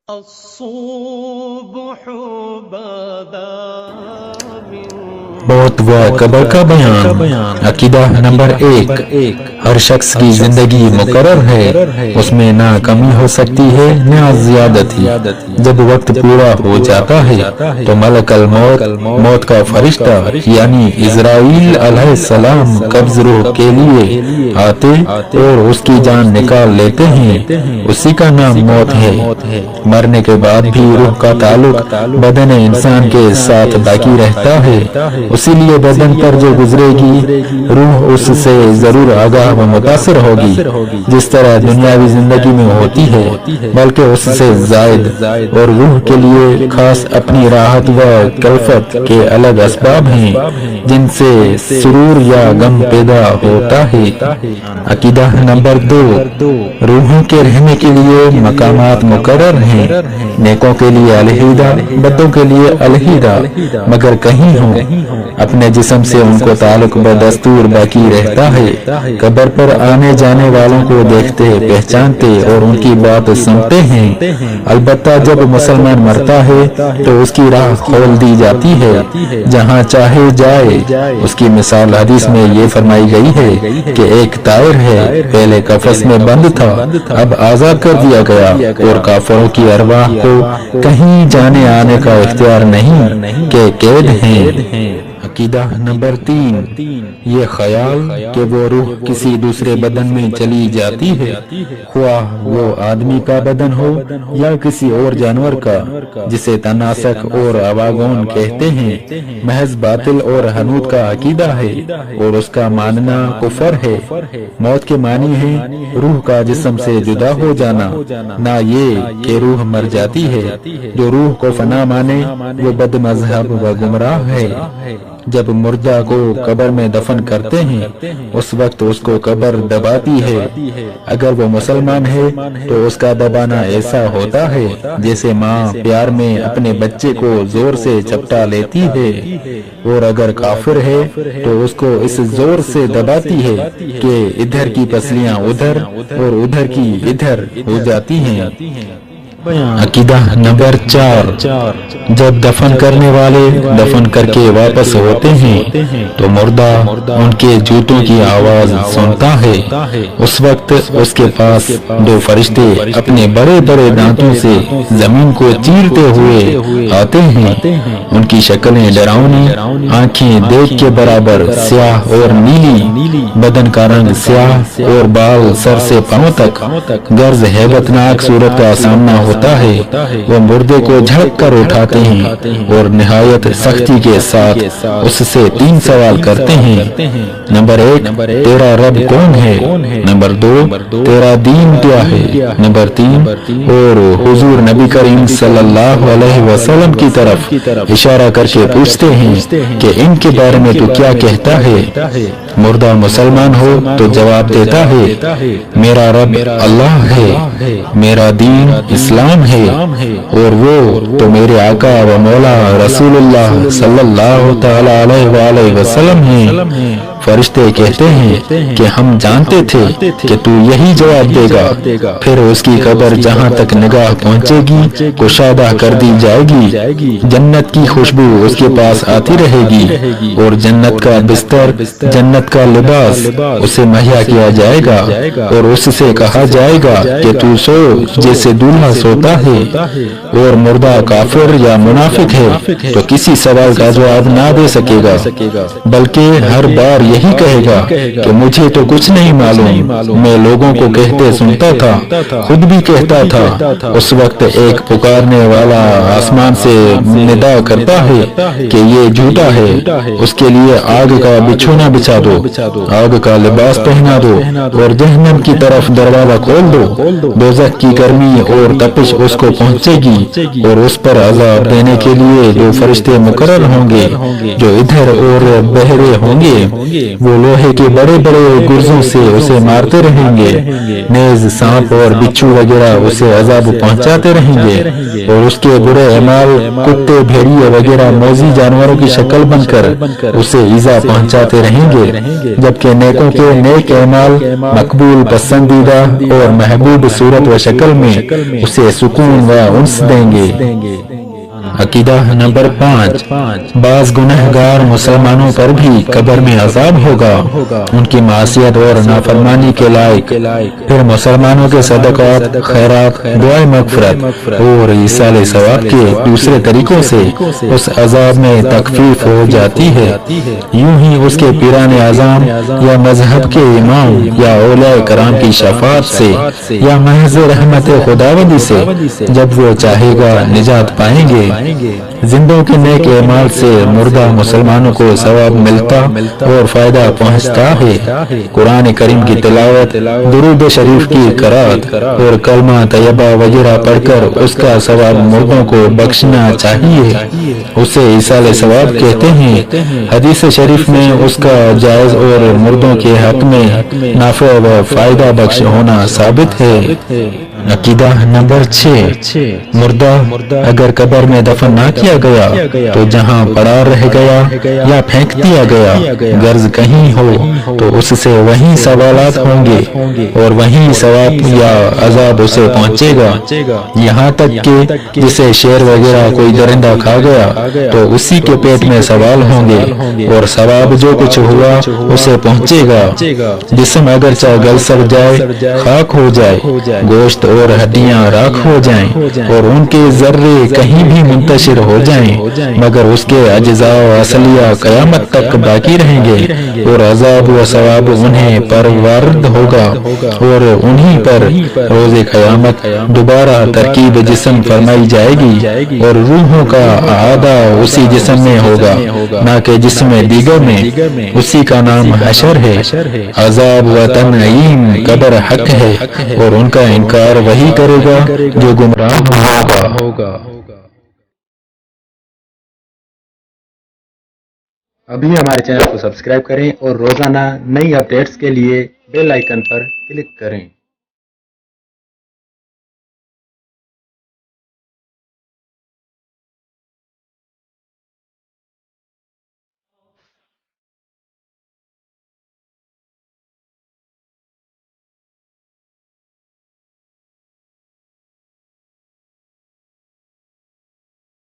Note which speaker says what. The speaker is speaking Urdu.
Speaker 1: الصبح بدا من
Speaker 2: موت و قبر کا بیان۔ عقیدہ نمبر 1، ہر شخص کی زندگی مقرر ہے، اس میں نہ کمی ہو سکتی ہے نہ زیادتی۔ جب وقت پورا ہو جاتا ہے تو ملک الموت، موت کا فرشتہ یعنی عزرائیل علیہ السلام قبض روح کے لیے آتے اور اس کی جان نکال لیتے ہیں۔ اسی کا نام موت ہے۔ مرنے کے بعد بھی روح کا تعلق بدن انسان کے ساتھ باقی رہتا ہے، اسی لیے بدن پر جو گزرے گی روح اس سے ضرور آگاہ و متاثر ہوگی، جس طرح دنیاوی زندگی میں ہوتی ہے، بلکہ اس سے زائد۔ اور روح کے لیے خاص اپنی راحت و کلفت کے الگ اسباب ہیں جن سے سرور یا غم پیدا ہوتا ہے۔ عقیدہ نمبر 2، روحوں کے رہنے کے لیے مقامات مقرر ہیں، نیکوں کے لیے علیحدہ، بدوں کے لیے علیحدہ، مگر کہیں ہوں اپنے جسم سے ان کو تعلق بدستور باقی رہتا ہے۔ قبر پر آنے جانے والوں کو دیکھتے، پہچانتے اور ان کی بات سنتے ہیں۔ البتہ جب مسلمان مرتا ہے تو اس کی راہ کھول دی جاتی ہے، جہاں چاہے جائے۔ اس کی مثال حدیث میں یہ فرمائی گئی ہے کہ ایک طائر ہے، پہلے قفس میں بند تھا، اب آزاد کر دیا گیا، اور کافروں کی ارواح کو کہیں جانے آنے کا اختیار نہیں کہ قید ہیں۔ عقیدہ نمبر 3، یہ خیال کہ وہ روح کسی دوسرے بدن میں چلی جاتی ہے، خواہ وہ آدمی کا بدن ہو یا کسی اور جانور کا، جسے تناسخ اور اواگون کہتے ہیں، محض باطل اور حنوط کا عقیدہ ہے اور اس کا ماننا کفر ہے۔ موت کے معنی ہے روح کا جسم سے جدا ہو جانا، نہ یہ کہ روح مر جاتی ہے۔ جو روح کو فنا مانے وہ بد مذہب و گمراہ ہے۔ جب مردہ کو قبر میں دفن کرتے ہیں اس وقت اس کو قبر دباتی ہے۔ اگر وہ مسلمان ہے تو اس کا دبانا ایسا ہوتا ہے جیسے ماں پیار میں اپنے بچے کو زور سے چپٹا لیتی ہے، اور اگر کافر ہے تو اس کو اس زور سے دباتی ہے کہ ادھر کی پسلیاں ادھر اور ادھر کی ادھر ہو جاتی ہیں۔ عقیدہ نمبر 4، جب دفن کرنے والے دفن کر کے واپس ہوتے ہیں تو مردہ ان کے جوتوں کی آواز سنتا ہے۔ اس وقت اس کے پاس 2 فرشتے اپنے بڑے بڑے دانتوں سے زمین کو چیرتے ہوئے آتے ہیں۔ ان کی شکلیں ڈراؤنی، آنکھیں دیگ کے برابر سیاہ اور نیلی، بدن کا رنگ سیاہ اور بال سر سے پاؤں تک، غرض ہیبتناک صورت کا سامنا ہوتا ہے۔ وہ مردے کو جھڑک کر اٹھاتے ہیں اور نہایت سختی کے ساتھ اس سے 3 سوال کرتے ہیں۔ نمبر 1، تیرا رب کون ہے؟ نمبر 2، تیرا دین کیا ہے؟ نمبر 3، اور حضور نبی کریم صلی اللہ علیہ وسلم کی طرف اشارہ کر کے پوچھتے ہیں کہ ان کے بارے میں تو کیا کہتا ہے؟ مردہ مسلمان ہو تو جواب دیتا ہے، میرا رب اللہ ہے، میرا دین اسلام ہے، اور وہ تو میرے آقا و مولا رسول اللہ صلی اللہ تعالی علیہ وآلہ وسلم ہیں۔ فرشتے کہتے ہیں کہ ہم جانتے تھے کہ تو یہی جواب دے گا۔ پھر اس کی قبر جہاں تک نگاہ پہنچے گی کشادہ کر دی جائے گی، جنت کی خوشبو اس کے پاس آتی رہے گی، اور جنت کا بستر، جنت کا لباس اسے مہیا کیا جائے گا، اور اس سے کہا جائے گا کہ تو سو جیسے دولہا سوتا ہے۔ اور مردہ کافر یا منافق ہے تو کسی سوال کا جواب نہ دے سکے گا، بلکہ ہر بار یہی کہے گا کہ مجھے تو کچھ نہیں معلوم، میں لوگوں کو کہتے سنتا تھا، خود بھی کہتا تھا۔ اس وقت ایک پکارنے والا آسمان سے ندا کرتا ہے کہ یہ جھوٹا ہے، اس کے لیے آگ کا بچھونا بچھا دو، آگ کا لباس پہنا دو، اور جہنم کی طرف دروازہ کھول دو۔ دوزخ کی گرمی اور تپش اس کو پہنچے گی، اور اس پر عذاب دینے کے لیے 2 فرشتے مقرر ہوں گے جو ادھر اور بہرے ہوں گے۔ وہ لوہے کے بڑے بڑے گرزوں سے اسے مارتے رہیں گے، نیز سانپ اور بچھو وغیرہ اسے عذاب پہنچاتے رہیں گے، اور اس کے برے اعمال کتے بھیڑیے وغیرہ موذی جانوروں کی شکل بن کر اسے ایذا پہنچاتے رہیں گے، جبکہ نیکوں کے نیک اعمال مقبول، پسندیدہ اور محبوب صورت و شکل میں اسے سکون و انس دیں گے۔ عقیدہ نمبر 5، بعض گنہگار مسلمانوں پر بھی قبر میں عذاب ہوگا، ان کی معصیت اور نافرمانی کے لائق، پھر مسلمانوں کے صدقات، خیرات، دعائے مغفرت اور ایصال ثواب کے دوسرے طریقوں سے اس عذاب میں تخفیف ہو جاتی ہے۔ یوں ہی اس کے پیران اعظام یا مذہب کے امام یا اولیاء کرام کی شفاعت سے یا محض رحمت خداوندی سے جب وہ چاہے گا نجات پائیں گے۔ زندوں کے نیک اعمال سے مردہ مسلمانوں کو ثواب ملتا اور فائدہ پہنچتا ہے۔ قرآن کریم کی تلاوت، درود شریف کی قرات اور کلمہ طیبہ وغیرہ پڑھ کر اس کا ثواب مردوں کو بخشنا چاہیے، اسے ایصال ثواب کہتے ہیں۔ حدیث شریف میں اس کا جائز اور مردوں کے حق میں نافع و فائدہ بخش ہونا ثابت ہے۔ عقیدہ نمبر 6، مردہ اگر قبر میں دفن نہ کیا گیا تو جہاں پڑا رہ گیا یا پھینک دیا گیا، غرض کہیں ہو تو اس سے وہیں سوالات ہوں گے اور وہیں ثواب یا عذاب اسے پہنچے گا، یہاں تک کہ جسے شیر وغیرہ کوئی درندہ کھا گیا تو اسی کے پیٹ میں سوال ہوں گے اور ثواب جو کچھ ہوا اسے پہنچے گا۔ جسم اگرچہ گل سڑ جائے، خاک ہو جائے، گوشت اور ہڈیاں راکھ ہو جائیں اور ان کے ذرے کہیں بھی منتشر ہو جائیں، مگر اس کے اجزاء و اصلیہ قیامت تک باقی رہیں گے اور عذاب و ثواب انہیں پر وارد ہوگا، اور انہیں پر روز قیامت دوبارہ ترکیب جسم فرمائی جائے گی اور روحوں کا اعادہ اسی جسم میں ہوگا، نہ کہ جسم دیگر میں۔ اسی کا نام حشر ہے۔ عذاب و تنعیم قبر حق ہے اور ان کا انکار وہی کرے گا جو گمراہ ہوگا۔
Speaker 3: ابھی ہمارے چینل کو سبسکرائب کریں اور روزانہ نئی اپڈیٹس کے لیے بیل آئیکن پر کلک کریں۔